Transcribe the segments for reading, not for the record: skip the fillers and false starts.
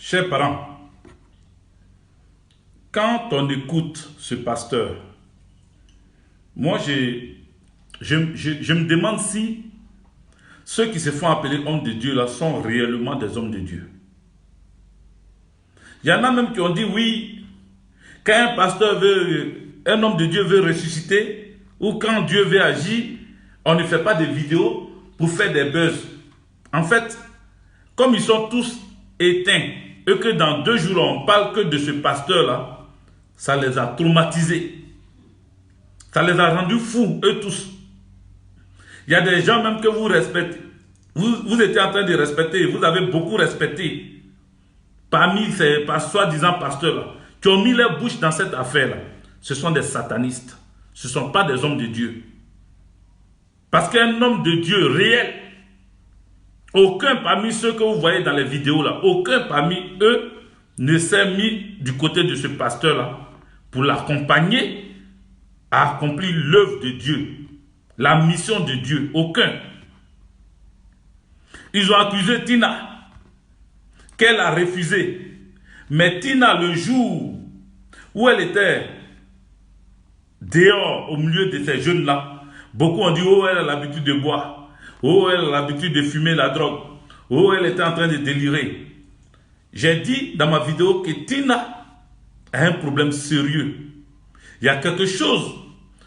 Chers parents, quand on écoute ce pasteur, moi je me demande si ceux qui se font appeler hommes de Dieu là sont réellement des hommes de Dieu. Il y en a même qui ont dit oui, quand un homme de Dieu veut ressusciter, ou quand Dieu veut agir, on ne fait pas de vidéos pour faire des buzz. En fait, comme ils sont tous éteints, et que dans 2 jours on parle que de ce pasteur-là, ça les a traumatisés. Ça les a rendus fous, eux tous. Il y a des gens même que vous respectez. Vous étiez en train de respecter, vous avez beaucoup respecté. Parmi ces soi-disant pasteurs-là, qui ont mis leur bouche dans cette affaire-là, ce sont des satanistes. Ce ne sont pas des hommes de Dieu. Parce qu'un homme de Dieu réel, aucun parmi ceux que vous voyez dans les vidéos là, aucun parmi eux ne s'est mis du côté de ce pasteur-là pour l'accompagner à accomplir l'œuvre de Dieu, la mission de Dieu. Aucun. Ils ont accusé Tina, qu'elle a refusé. Mais Tina, le jour où elle était dehors, au milieu de ces jeunes-là, beaucoup ont dit, oh, elle a l'habitude de boire. Oh, elle a l'habitude de fumer la drogue. Oh, elle était en train de délirer. J'ai dit dans ma vidéo que Tina a un problème sérieux. Il y a quelque chose,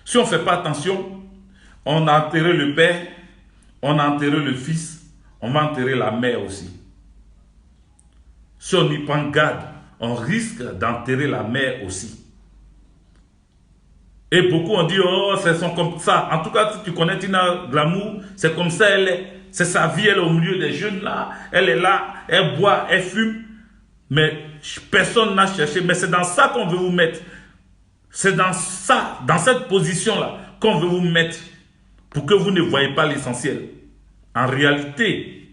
si on ne fait pas attention, on a enterré le père, on a enterré le fils, on va enterrer la mère aussi. Si on y prend garde, on risque d'enterrer la mère aussi. Et beaucoup ont dit, oh, c'est comme ça. En tout cas, si tu connais Tina Glamour, c'est comme ça elle est. C'est sa vie, elle est au milieu des jeunes là. Elle est là, elle boit, elle fume. Mais personne n'a cherché. Mais c'est dans ça qu'on veut vous mettre. C'est dans ça, dans cette position-là, qu'on veut vous mettre pour que vous ne voyez pas l'essentiel. En réalité,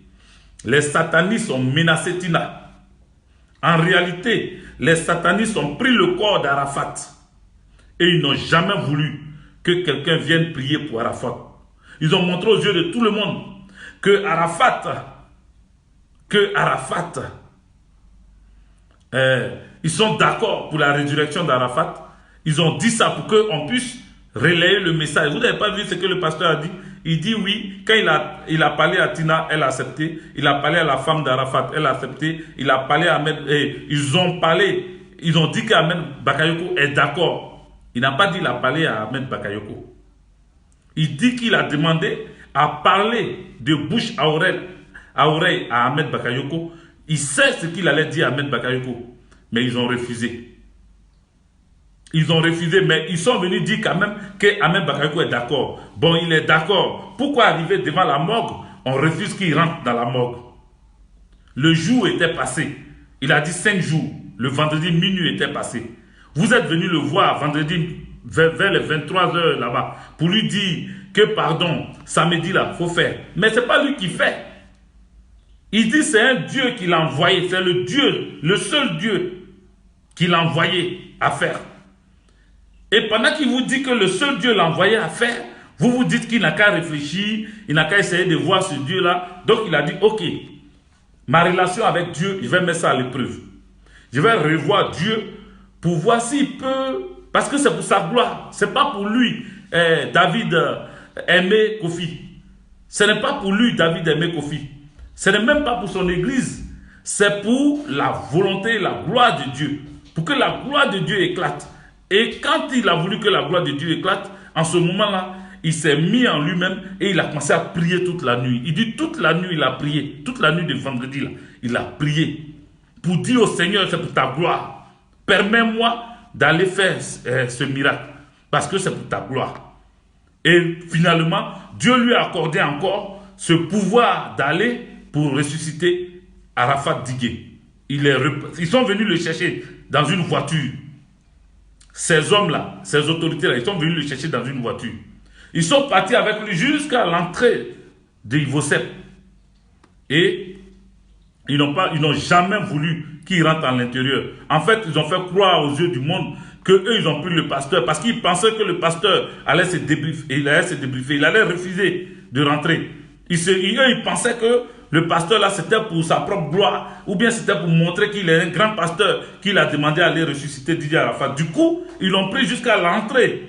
les satanistes ont menacé Tina. En réalité, les satanistes ont pris le corps d'Arafat. Et ils n'ont jamais voulu que quelqu'un vienne prier pour Arafat. Ils ont montré aux yeux de tout le monde que Arafat, ils sont d'accord pour la résurrection d'Arafat. Ils ont dit ça pour qu'on puisse relayer le message. Vous n'avez pas vu ce que le pasteur a dit? Il dit oui, quand il a parlé à Tina, elle a accepté. Il a parlé à la femme d'Arafat, elle a accepté. Il a parlé à Ahmed, ils ont dit qu'Ahmed Bakayoko est d'accord. Il n'a pas dit qu'il a parlé à Ahmed Bakayoko. Il dit qu'il a demandé à parler de bouche à oreille à Ahmed Bakayoko. Il sait ce qu'il allait dire à Ahmed Bakayoko. Mais ils ont refusé. Ils ont refusé, mais ils sont venus dire quand même que Ahmed Bakayoko est d'accord. Bon, il est d'accord. Pourquoi arriver devant la morgue? On refuse qu'il rentre dans la morgue. Le jour était passé. Il a dit 5 jours. Le vendredi, minuit était passé. Vous êtes venu le voir vendredi vers les 23 h là-bas pour lui dire que pardon, samedi là, il faut faire. Mais ce n'est pas lui qui fait. Il dit c'est un Dieu qui l'a envoyé. C'est le Dieu, le seul Dieu qui l'a envoyé à faire. Et pendant qu'il vous dit que le seul Dieu l'a envoyé à faire, vous vous dites qu'il n'a qu'à réfléchir, il n'a qu'à essayer de voir ce Dieu-là. Donc il a dit, ok, ma relation avec Dieu, je vais mettre ça à l'épreuve. Je vais revoir Dieu pour voir s'il peut, parce que c'est pour sa gloire. Ce n'est pas pour lui, David aimer Kofi. Ce n'est pas pour lui, David aimer Kofi. Ce n'est même pas pour son église. C'est pour la volonté, la gloire de Dieu. Pour que la gloire de Dieu éclate. Et quand il a voulu que la gloire de Dieu éclate, en ce moment-là, il s'est mis en lui-même et il a commencé à prier toute la nuit. Il dit toute la nuit, il a prié. Toute la nuit de vendredi, là, il a prié. Pour dire au Seigneur, c'est pour ta gloire. Permets-moi d'aller faire ce miracle. Parce que c'est pour ta gloire. Et finalement, Dieu lui a accordé encore ce pouvoir d'aller pour ressusciter Arafat Digué. Ils sont venus le chercher dans une voiture. Ces hommes-là, ces autorités-là, ils sont venus le chercher dans une voiture. Ils sont partis avec lui jusqu'à l'entrée de Ivosep. Et ils n'ont jamais voulu qu'il rentre à l'intérieur. En fait, ils ont fait croire aux yeux du monde qu'eux, ils ont pris le pasteur parce qu'ils pensaient que le pasteur allait se débriefer. Il allait refuser de rentrer. Ils pensaient que le pasteur là c'était pour sa propre gloire, ou bien c'était pour montrer qu'il est un grand pasteur, qu'il a demandé à aller ressusciter Didier Arafat. Du coup, ils l'ont pris jusqu'à l'entrée.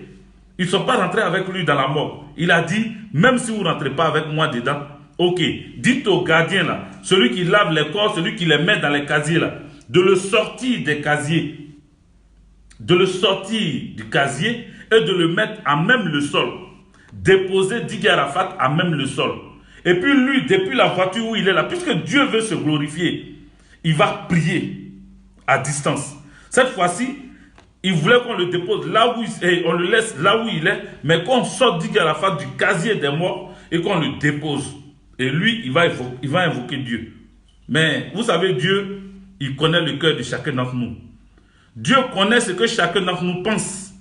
Ils ne sont pas rentrés avec lui dans la mort. Il a dit, même si vous ne rentrez pas avec moi dedans, ok, dites au gardien là, celui qui lave les corps, celui qui les met dans les casiers là, de le sortir des casiers, de le sortir du casier et de le mettre à même le sol. Déposer Didier Arafat à même le sol. Et puis lui, depuis la voiture où il est là, puisque Dieu veut se glorifier, il va prier à distance. Cette fois-ci, il voulait qu'on le dépose là où on le laisse là où il est, mais qu'on sorte Didier Arafat du casier des morts et qu'on le dépose. Et lui, il va invoquer Dieu. Mais vous savez, Dieu, il connaît le cœur de chacun d'entre nous. Dieu connaît ce que chacun d'entre nous pense.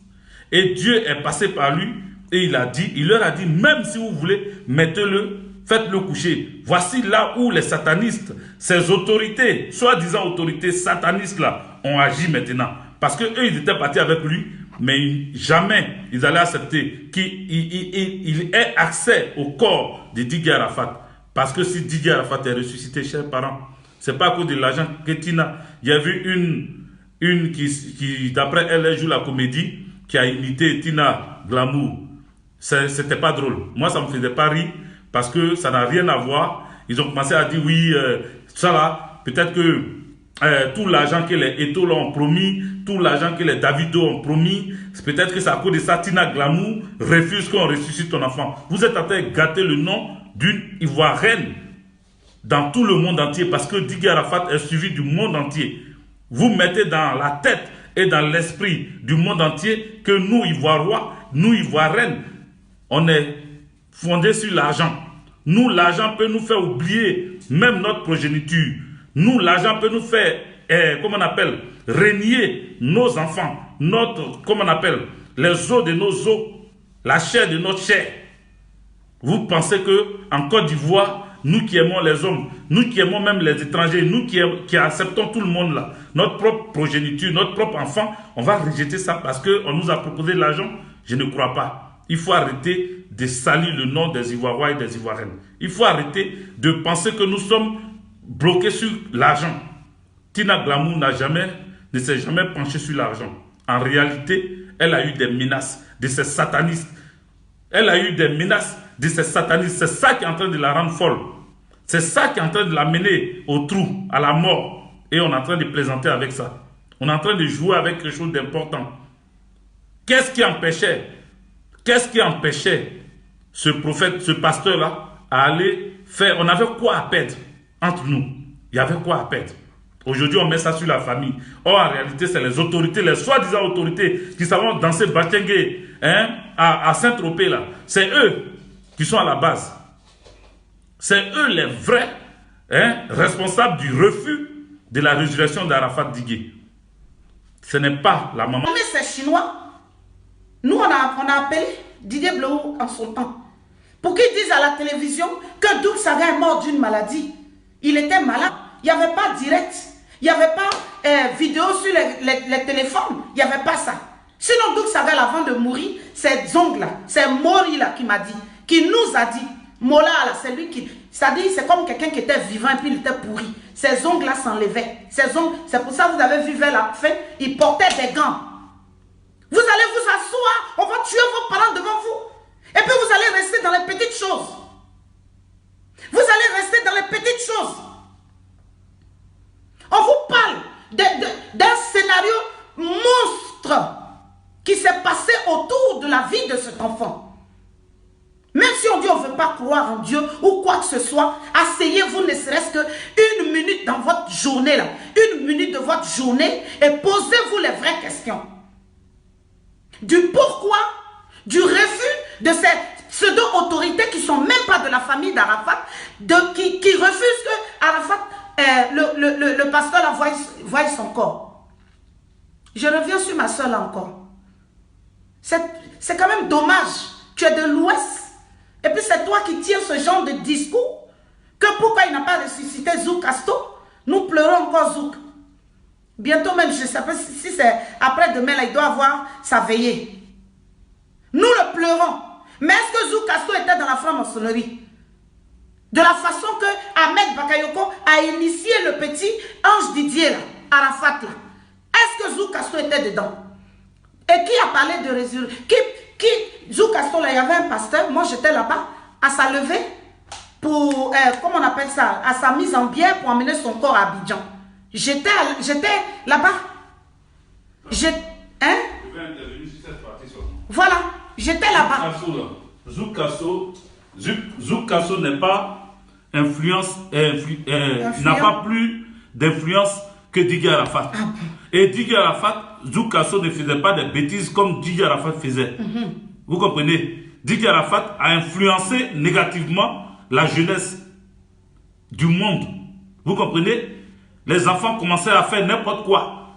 Et Dieu est passé par lui et il leur a dit, même si vous voulez, mettez-le, faites-le coucher. Voici là où les satanistes, ces autorités, soi-disant autorités satanistes là, ont agi maintenant. Parce qu'eux, ils étaient partis avec lui, mais jamais ils allaient accepter qu'il ait accès au corps de Didier Arafat. Parce que si Didier Arafat est ressuscité, chers parents, ce n'est pas à cause de l'argent que Tina. Il y a vu une qui d'après elle joue la comédie, qui a imité Tina Glamour. C'était pas drôle. Moi, ça me faisait pas rire parce que ça n'a rien à voir. Ils ont commencé à dire oui, ça là, peut-être que tout l'argent que les Eto ont promis, tout l'argent que les Davido ont promis, peut-être que c'est à cause de ça, Tina Glamour refuse qu'on ressuscite ton enfant. Vous êtes en train de gâter le nom d'une Ivoirienne dans tout le monde entier parce que Didier Arafat est suivi du monde entier. Vous mettez dans la tête et dans l'esprit du monde entier que nous, Ivoiriens, nous, Ivoiriennes, on est fondé sur l'argent. Nous, l'argent peut nous faire oublier même notre progéniture. Nous, l'argent peut nous faire, comment on appelle, régner nos enfants, comment on appelle, les os de nos os, la chair de notre chair. Vous pensez que en Côte d'Ivoire, nous qui aimons les hommes, nous qui aimons même les étrangers, nous qui acceptons tout le monde là, notre propre progéniture, notre propre enfant, on va rejeter ça parce qu'on nous a proposé de l'argent? Je ne crois pas. Il faut arrêter de salir le nom des Ivoiriens et des Ivoiriennes. Il faut arrêter de penser que nous sommes bloqués sur l'argent. Tina Glamour ne s'est jamais penchée sur l'argent. En réalité, elle a eu des menaces de ces satanistes. Elle a eu des menaces de ces satanistes. C'est ça qui est en train de la rendre folle. C'est ça qui est en train de la mener au trou, à la mort. Et on est en train de plaisanter avec ça. On est en train de jouer avec quelque chose d'important. Qu'est-ce qui empêchait ce prophète, ce pasteur-là, à aller faire... On avait quoi à perdre entre nous? Il y avait quoi à perdre? Aujourd'hui, on met ça sur la famille. Or, en réalité, c'est les autorités, les soi-disant autorités qui savent danser Batengue à Saint-Tropez, là. C'est eux qui sont à la base. C'est eux les vrais responsables du refus de la résurrection d'Arafat Digué. Ce n'est pas la maman. Mais c'est chinois. Nous, on a appelé Didier Blou en son temps pour qu'il dise à la télévision que Doug Saga est mort d'une maladie. Il était malade. Il n'y avait pas direct. Il n'y avait pas vidéo sur les téléphones. Il n'y avait pas ça. Sinon, Doug Saga, avant de mourir, c'est Zong-là, c'est Mori-là qui m'a dit, qui nous a dit, Mola, c'est lui qui... C'est-à-dire, c'est comme quelqu'un qui était vivant et puis il était pourri. Ses ongles-là s'enlevaient. C'est pour ça que vous avez vu vers la fin, il portait des gants. Vous allez vous asseoir, on va tuer vos parents devant vous. Et puis vous allez rester dans les petites choses. Vous allez rester dans les petites choses. On vous parle d'un scénario monstre qui s'est passé autour de la vie de cet enfant. Même si on dit on ne veut pas croire en Dieu ou quoi que ce soit, asseyez-vous ne serait-ce qu'une minute dans votre journée, là, une minute de votre journée et posez-vous les vraies questions. Du pourquoi, du refus de ces pseudo-autorités qui ne sont même pas de la famille d'Arafat, qui refusent que Arafat, le pasteur là, voie son corps. Je reviens sur ma soeur là encore. C'est quand même dommage. Tu es de l'Ouest. Et puis c'est toi qui tiens ce genre de discours. Que pourquoi il n'a pas ressuscité Zouk Casto? Nous pleurons encore Zouk. Bientôt même, je ne sais pas si c'est après-demain, là, il doit avoir sa veillée. Nous le pleurons. Mais est-ce que Zouk Casto était dans la franc-maçonnerie? De la façon que Ahmed Bakayoko a initié le petit Ange Didier, là, Arafat, là. Est-ce que Zou Castro était dedans? Et qui a parlé de résurrection? Zou Castro, là, il y avait un pasteur, moi j'étais là-bas, à sa levée, pour, comment on appelle ça, à sa mise en bière pour emmener son corps à Abidjan. J'étais là-bas. Je vais intervenir sur cette partie seulement. Voilà, j'étais là-bas. Zou Castro n'est pas n'a pas plus d'influence que Didier Arafat. Et Didier Arafat, Zou Castro ne faisait pas des bêtises comme Didier Arafat faisait. Vous comprenez? Didier Arafat a influencé négativement la jeunesse du monde. Vous comprenez? Les enfants commençaient à faire n'importe quoi.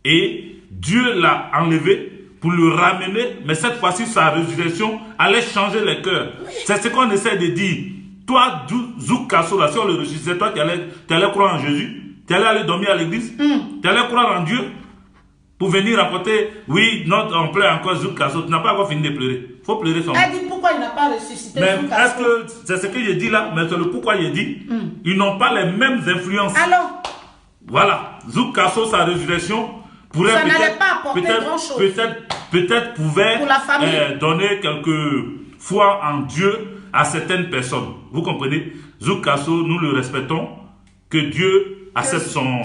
Et Dieu l'a enlevé pour le ramener. Mais cette fois-ci, sa résurrection allait changer les cœurs. C'est ce qu'on essaie de dire. Toi, Zou Castro, là, si on le ressuscitait, toi, tu allais croire en Jésus. Tu allais aller dormir à l'église. Tu allais croire en Dieu. Pour venir raconter, oui, on pleure encore Zou Castro. Tu n'as pas encore fini de pleurer. Il faut pleurer son. Elle dit pourquoi il n'a pas ressuscité. Mais est-ce que c'est ce que j'ai dit là? Mais c'est le pourquoi j'ai dit. Ils n'ont pas les mêmes influences. Alors, voilà. Zou Castro, sa résurrection pourrait ça n'allait pas apporter grand-chose. Peut-être pouvait donner quelques foi en Dieu à certaines personnes. Vous comprenez? Zou Castro, nous le respectons. Que Dieu accepte son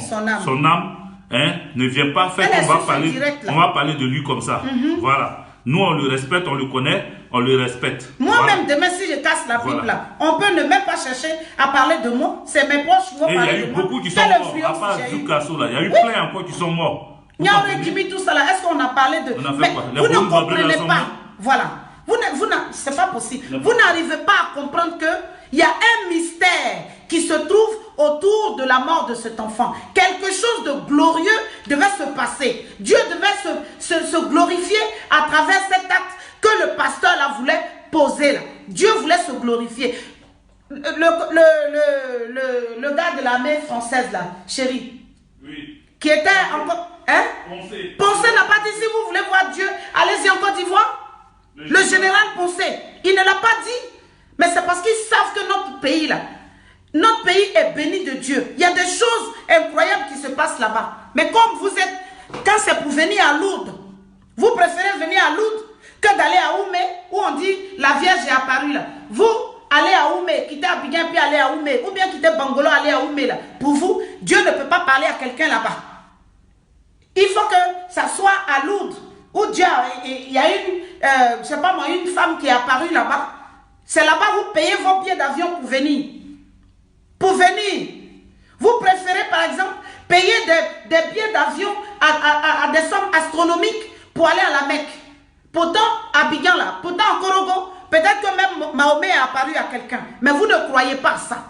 âme. Hein, ne vient pas faire qu'on va parler de lui comme ça. Voilà. Nous, on le respecte, on le connaît, on le respecte. Moi-même, demain, si je casse la Bible, là, on peut ne même pas chercher à parler de moi. C'est mes proches qui vont parler de moi. Il y a eu beaucoup qui sont morts, à part Zou Castro, là. Il y a eu plein encore qui sont morts. Tout ça, là. Est-ce qu'on a parlé de... Mais vous ne comprenez pas. Voilà. C'est pas possible. Vous n'arrivez pas à comprendre qu'il y a un mystère qui se trouve autour de la mort de cet enfant. Quelque chose de glorieux devait se passer. Dieu devait se glorifier à travers cet acte que le pasteur là voulait poser là. Dieu voulait se glorifier. Le gars de l'armée française là, chérie, oui, qui était encore... Hein? Poncé n'a pas dit si vous voulez voir Dieu, allez-y en Côte d'Ivoire. Le général Poncé, il ne l'a pas dit. Mais c'est parce qu'ils savent que notre pays là, notre pays est béni de Dieu. Il y a des choses incroyables qui se passent là-bas. Mais comme vous êtes, quand c'est pour venir à Lourdes, vous préférez venir à Lourdes que d'aller à Oumé, où on dit la Vierge est apparue là. Vous allez à Oumé, quittez Abidjan puis aller à Oumé, ou bien quittez Bangolo, aller à Oumé là. Pour vous, Dieu ne peut pas parler à quelqu'un là-bas. Il faut que ça soit à Lourdes, où Dieu, il y a je sais pas moi, une femme qui est apparue là-bas. C'est là-bas que vous payez vos billets d'avion pour venir. Pour venir. Vous préférez par exemple payer des billets d'avion à des sommes astronomiques pour aller à la Mecque. Pourtant, à Abidjan là, pourtant en Korogo, peut-être que même Mahomet est apparu à quelqu'un. Mais vous ne croyez pas ça.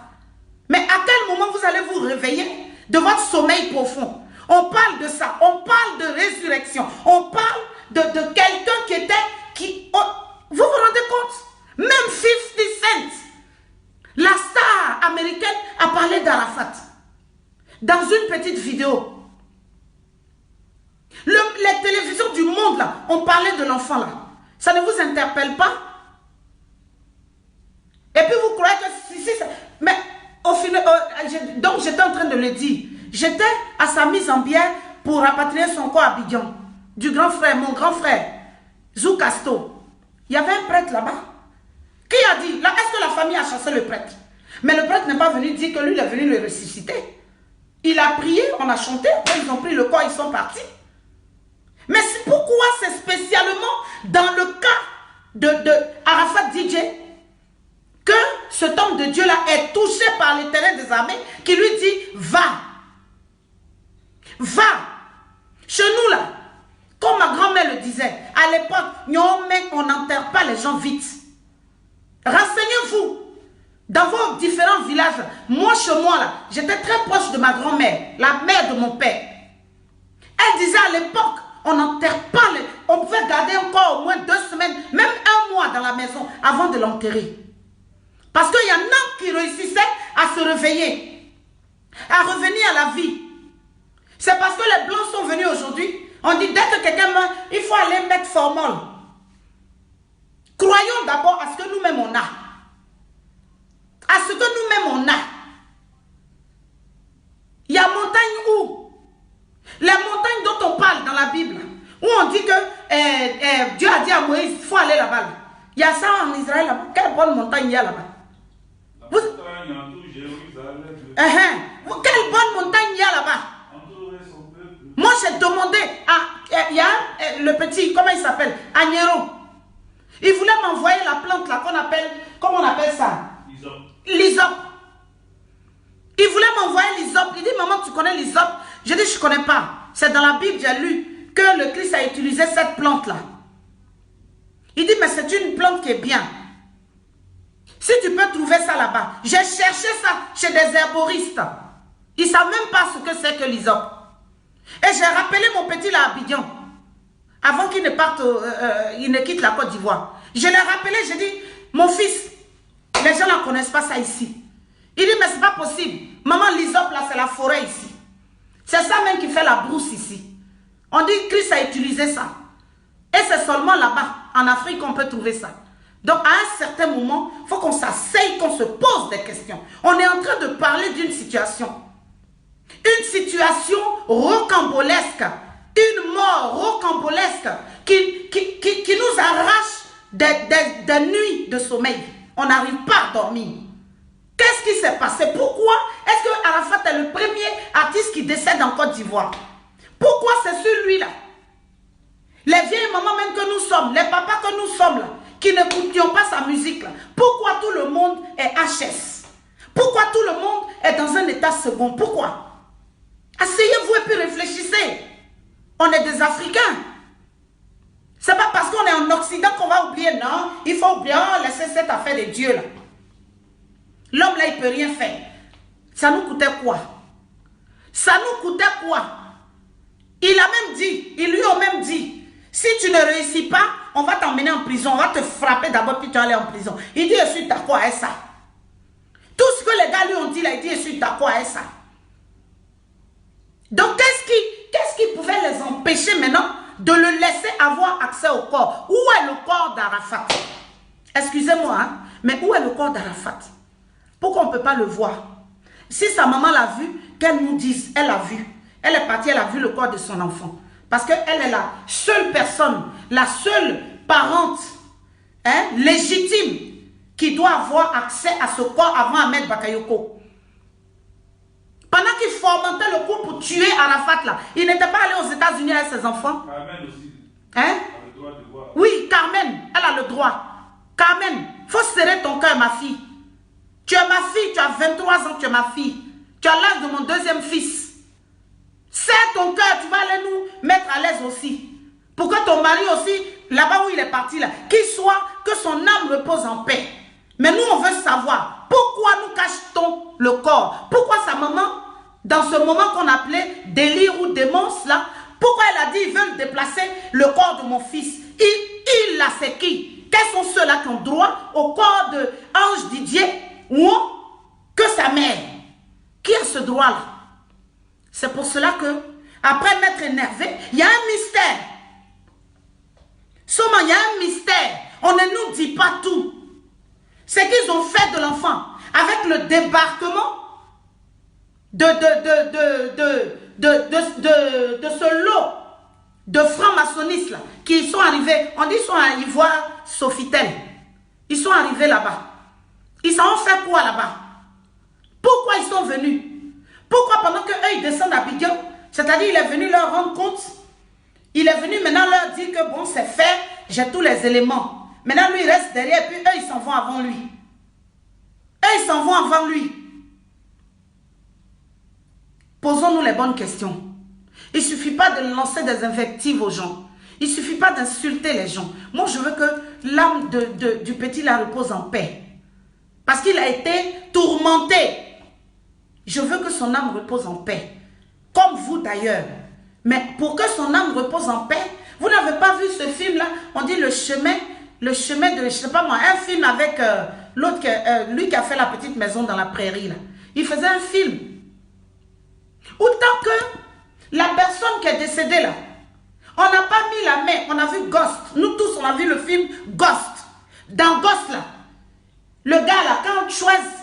Mais à quel moment vous allez vous réveiller de votre sommeil profond? On parle de ça. On parle de résurrection. On parle de quelqu'un qui était... vous vous rendez compte? Même 50 Cent, la star américaine, a parlé d'Arafat dans une petite vidéo. Les télévisions du monde, là, ont parlé de l'enfant, là. Ça ne vous interpelle pas? Et puis vous croyez que... mais au final... donc j'étais en train de le dire. J'étais à sa mise en bière pour rapatrier son corps à Abidjan. Du grand frère, mon grand frère, Zou Castro. Il y avait un prêtre là-bas. Qui a dit? Là, est-ce que la famille a chassé le prêtre? Mais le prêtre n'est pas venu dire que lui, il est venu le ressusciter. Il a prié, on a chanté, après ils ont pris le corps, ils sont partis. Mais pourquoi c'est spécialement dans le cas de Arafat DJ que cet homme de Dieu-là est touché par l'Éternel des armées qui lui dit, va. Va. Chez nous là, comme ma grand-mère le disait, à l'époque, on n'enterre pas les gens vite. Renseignez-vous dans vos différents villages. Moi, chez moi, là, j'étais très proche de ma grand-mère, la mère de mon père. Elle disait à l'époque, on n'enterre pas, on pouvait garder encore au moins 2 semaines, même 1 mois dans la maison avant de l'enterrer. Parce qu'il y en a qui réussissaient à se réveiller, à revenir à la vie. C'est parce que les Blancs sont venus aujourd'hui. On dit dès que quelqu'un meurt, il faut aller mettre formol. Croyons d'abord à ce que nous-mêmes on a. à ce que nous-mêmes on a. Il y a montagne où? Les montagnes dont on parle dans la Bible, où on dit que Dieu a dit à Moïse, il faut aller là-bas. Il y a ça en Israël là-bas. Quelle bonne montagne il y a là-bas? Quelle bonne montagne il y a là-bas? Moi j'ai demandé à, il y a le petit, comment il s'appelle? Agneron. Il voulait m'envoyer la plante là qu'on appelle, comment on appelle ça? L'hysope. Il voulait m'envoyer l'hysope. Il dit, maman, tu connais l'hysope? Je dis, je ne connais pas. C'est dans la Bible, j'ai lu que le Christ a utilisé cette plante là. Il dit, mais c'est une plante qui est bien. Si tu peux trouver ça là-bas. J'ai cherché ça chez des herboristes. Ils ne savent même pas ce que c'est que l'hysope. Et j'ai rappelé mon petit là à Abidjan. Avant qu'il ne parte, il ne quitte la Côte d'Ivoire. Je l'ai rappelé, j'ai dit, mon fils, les gens ne connaissent pas ça ici. Il dit, mais c'est pas possible. Maman, l'hysope là, c'est la forêt ici. C'est ça même qui fait la brousse ici. On dit que Christ a utilisé ça. Et c'est seulement là-bas, en Afrique, qu'on peut trouver ça. Donc, à un certain moment, il faut qu'on s'asseye, qu'on se pose des questions. On est en train de parler d'une situation. Une situation rocambolesque. Une mort rocambolesque qui nous arrache des nuits de sommeil. On n'arrive pas à dormir. Qu'est-ce qui s'est passé? Pourquoi est-ce que Arafat est le premier artiste qui décède en Côte d'Ivoire? Pourquoi c'est celui-là? Les vieilles mamans même que nous sommes, les papas que nous sommes là, qui n'écoutions pas sa musique là, pourquoi tout le monde est HS? Pourquoi tout le monde est dans un état second? Pourquoi? Asseyez-vous et puis réfléchissez. On est des Africains. C'est pas parce qu'on est en Occident qu'on va oublier, non. Il faut bien laisser cette affaire de Dieu là. L'homme là, il ne peut rien faire. Ça nous coûtait quoi? Ça nous coûtait quoi? Il a même dit, ils lui ont même dit, si tu ne réussis pas, on va t'emmener en prison, on va te frapper d'abord puis tu vas aller en prison. Il dit, je suis d'accord avec ça. Tout ce que les gars lui ont dit là, il dit, je suis d'accord avec ça. Donc qu'est-ce qui pouvait les empêcher maintenant de le laisser avoir accès au corps? Où est le corps d'Arafat? Excusez-moi, hein, mais où est le corps d'Arafat? Pourquoi on ne peut pas le voir? Si sa maman l'a vu, qu'elle nous dise, elle a vu. Elle est partie, elle a vu le corps de son enfant. Parce qu'elle est la seule personne, la seule parente légitime qui doit avoir accès à ce corps avant Ahmed Bakayoko. Pendant qu'il fomentait le coup pour tuer Arafat là, il n'était pas allé aux États-Unis avec ses enfants. Carmen aussi. Hein? A le droit de voir. Oui, Carmen, elle a le droit. Carmen, il faut serrer ton cœur, ma fille. Tu es ma fille, tu as 23 ans, tu es ma fille. Tu as l'âge de mon deuxième fils. Serre ton cœur, tu vas aller nous mettre à l'aise aussi. Pour que ton mari aussi, là-bas où il est parti, là, qu'il soit, que son âme repose en paix. Mais nous, on veut savoir, pourquoi nous cache-t-on le corps? Pourquoi sa maman, dans ce moment qu'on appelait délire ou démence, là, pourquoi elle a dit, ils veulent déplacer le corps de mon fils? Il là, c'est qui? Quels sont ceux-là qui ont droit au corps de Ange Didier ou que sa mère? Qui a ce droit-là? C'est pour cela que, après m'être énervé, il y a un mystère. Seulement, il y a un mystère. On ne nous dit pas tout. C'est qu'ils ont fait de l'enfant avec le débarquement de ce lot de francs-maçonnistes là, qui sont arrivés, on dit qu'ils sont à Ivoire-Sofitel. Ils sont arrivés là-bas. Ils s'en ont fait quoi là-bas? Pourquoi ils sont venus? Pourquoi pendant qu'eux ils descendent à Abidjan, c'est-à-dire il est venu leur rendre compte, il est venu maintenant leur dire que bon c'est fait, j'ai tous les éléments. Maintenant lui il reste derrière et puis eux ils s'en vont avant lui. Eux ils s'en vont avant lui. Posons-nous les bonnes questions. Il ne suffit pas de lancer des invectives aux gens. Il ne suffit pas d'insulter les gens. Moi je veux que l'âme du petit la repose en paix. Parce qu'il a été tourmenté. Je veux que son âme repose en paix. Comme vous d'ailleurs. Mais pour que son âme repose en paix, vous n'avez pas vu ce film-là? On dit le chemin de, je ne sais pas moi, un film avec l'autre, lui qui a fait la petite maison dans la prairie. Là. Il faisait un film. Autant que la personne qui est décédée là, on n'a pas mis la main, on a vu Ghost. Nous tous, on a vu le film Ghost. Dans Ghost là, Le gars là, quand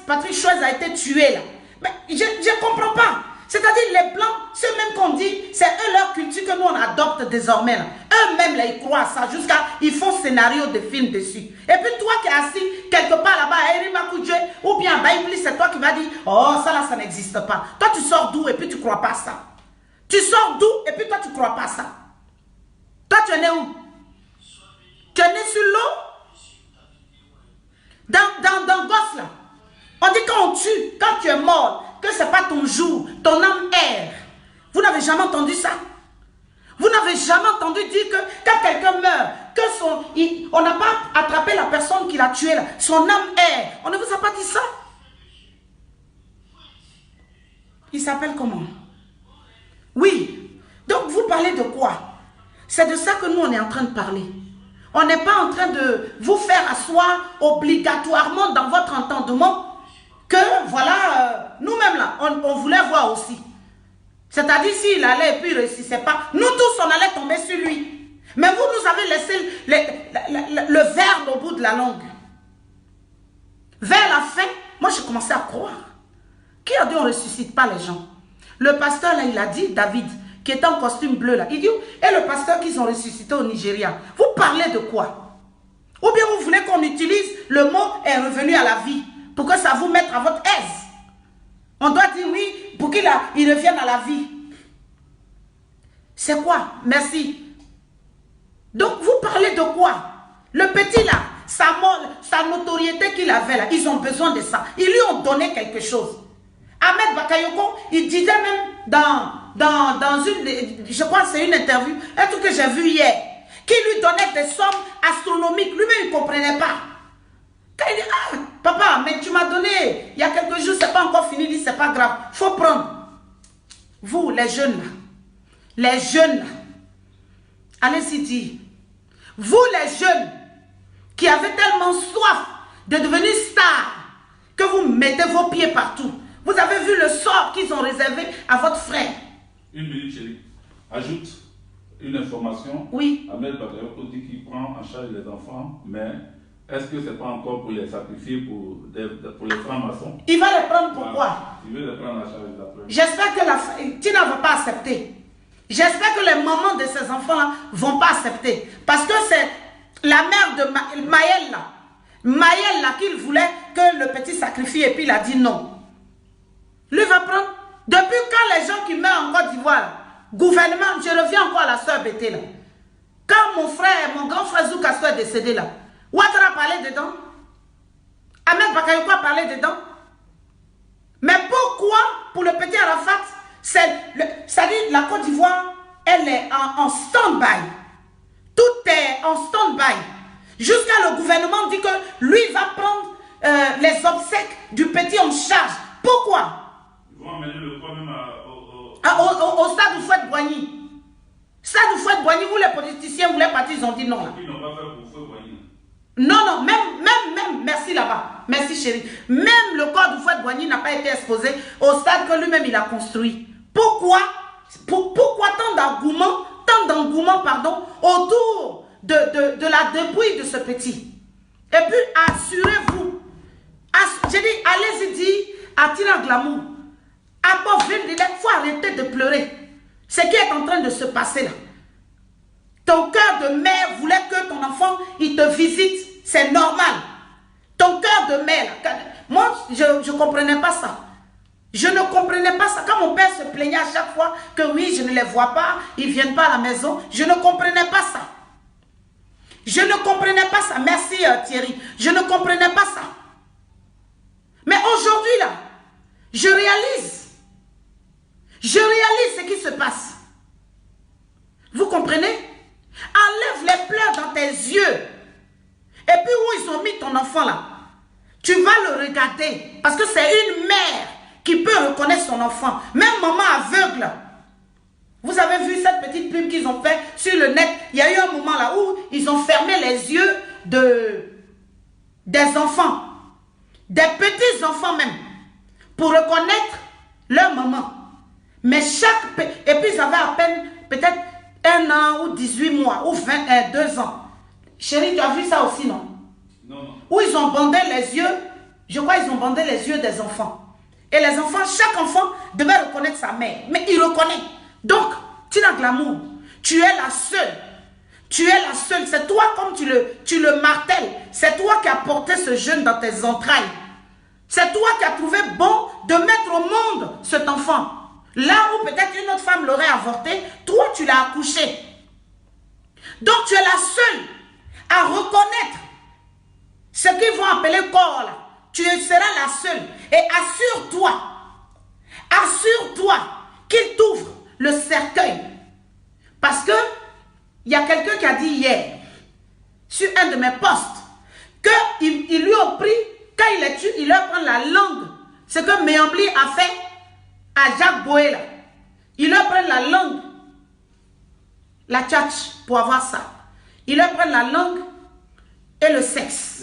Patrick Chouez a été tué là, mais je ne comprends pas. C'est-à-dire les Blancs, ceux-mêmes qu'on dit, c'est eux leur culture que nous on adopte désormais. Eux-mêmes là, ils croient à ça, jusqu'à ils font scénario de film dessus. Et puis toi qui es assis quelque part là-bas à Erimakoudieu, ou bien à Baïbli, c'est toi qui vas dire, oh ça là, ça n'existe pas. Toi tu sors d'où et puis tu crois pas à ça. Tu sors d'où et puis toi tu crois pas à ça. Toi tu es né où? Tu es né sur l'eau? Dans Gosse là. On dit quand on tue, quand tu es mort, que ce n'est pas ton jour, ton âme erre. Vous n'avez jamais entendu ça? Vous n'avez jamais entendu dire que quand quelqu'un meurt, que on n'a pas attrapé la personne qui l'a tué là, son âme erre. On ne vous a pas dit ça? Il s'appelle comment? Oui. Donc vous parlez de quoi? C'est de ça que nous on est en train de parler. On n'est pas en train de vous faire asseoir obligatoirement dans votre entendement que voilà, nous-mêmes là, on voulait voir aussi. C'est-à-dire s'il allait et puis il ne réussissait pas, nous tous on allait tomber sur lui. Mais vous nous avez laissé le verbe au bout de la langue. Vers la fin, moi j'ai commencé à croire. Qui a dit on ne ressuscite pas les gens? Le pasteur là, il a dit, David, qui était en costume bleu là, il dit, et le pasteur qu'ils ont ressuscité au Nigeria, vous parlez de quoi? Ou bien vous voulez qu'on utilise le mot est revenu à la vie pour que ça vous mette à votre aise? On doit dire oui pour qu'il revienne à la vie. C'est quoi? Merci. Donc vous parlez de quoi? Le petit là, sa notoriété qu'il avait là, ils ont besoin de ça. Ils lui ont donné quelque chose. Ahmed Bakayoko, il disait même dans une, je crois que c'est une interview, un truc que j'ai vu hier, qui lui donnait des sommes astronomiques. Lui-même, il ne comprenait pas. Quand il dit, ah, papa, mais tu m'as donné, il y a quelques jours, c'est pas encore fini, il dit, c'est pas grave, il faut prendre. Vous, les jeunes là, allez-y dire, vous les jeunes, qui avez tellement soif de devenir star, que vous mettez vos pieds partout, vous avez vu le sort qu'ils ont réservé à votre frère. Une minute, chérie. Ajoute une information. Oui. Ahmed Bakayoko dit qu'il prend en charge les enfants, mais est-ce que ce n'est pas encore pour les sacrifier pour les francs-maçons? Il va les prendre pourquoi? Il veut les prendre en charge après. J'espère que Tina ne va pas accepter. J'espère que les mamans de ces enfants-là ne vont pas accepter. Parce que c'est la mère de Maël là. Maël là qu'il voulait que le petit sacrifie et puis il a dit non. Lui va prendre. Depuis quand les gens qui meurent en Côte d'Ivoire, gouvernement, je reviens encore à la soeur Bété là. Quand mon grand frère Zoukasso est décédé là, Ouattara a parlé dedans. Ahmed Bakayoko a parlé dedans. Mais pourquoi pour le petit Arafat, c'est-à-dire la Côte d'Ivoire, elle est en stand-by. Tout est en stand-by. Jusqu'à le gouvernement dit que lui va prendre les obsèques du petit en charge. Pourquoi? Ils vont amener le corps même au stade où Fouette-Boigny. Stade où Fouette-Boigny, où les politiciens voulaient partir, ils ont dit non. Là. Ils n'ont pas fait pour Fouette-Boigny. Non, même, merci là-bas. Merci chérie. Même le corps de Fouette-Boigny n'a pas été exposé au stade que lui-même il a construit. Pourquoi? Pourquoi tant d'engouement, autour de la dépouille de ce petit? Et puis, assurez-vous. J'ai dit, allez-y dire à Tina Glamour, il faut arrêter de pleurer. Ce qui est en train de se passer là. Ton cœur de mère voulait que ton enfant, il te visite. C'est normal. Ton cœur de mère, là, moi, je ne comprenais pas ça. Je ne comprenais pas ça. Quand mon père se plaignait à chaque fois que oui, je ne les vois pas, ils ne viennent pas à la maison, je ne comprenais pas ça. Je ne comprenais pas ça. Merci Thierry. Je ne comprenais pas ça. Mais aujourd'hui là, je réalise ce qui se passe. Vous comprenez? Enlève les pleurs dans tes yeux. Et puis où ils ont mis ton enfant là, tu vas le regarder. Parce que c'est une mère qui peut reconnaître son enfant. Même maman aveugle. Vous avez vu cette petite pub qu'ils ont fait sur le net. Il y a eu un moment là où ils ont fermé les yeux des enfants. Des petits enfants même. Pour reconnaître leur maman. Mais et puis ils avaient à peine peut-être 1 an ou 18 mois ou 2 ans. Chérie, tu as vu ça aussi, non? Non. Où ils ont bandé les yeux je crois qu'ils ont bandé les yeux des enfants. Et les enfants, chaque enfant devait reconnaître sa mère. Mais il reconnaît. Donc, Tina Glamour, tu es la seule. Tu es la seule. C'est toi, comme tu le martèles. C'est toi qui as porté ce jeune dans tes entrailles. C'est toi qui as trouvé bon de mettre au monde cet enfant. Là où peut-être une autre femme l'aurait avorté, toi, tu l'as accouché. Donc, tu es la seule à reconnaître ce qu'ils vont appeler corps là. Tu seras la seule. Et assure-toi qu'il t'ouvre le cercueil. Parce que il y a quelqu'un qui a dit hier, sur un de mes posts, qu'ils lui ont pris, quand il les tue, il leur prend la langue. Ce que Méambli a fait à Jacques Boé. Il leur prend la langue, la tchatch, pour avoir ça. Il leur prend la langue et le sexe.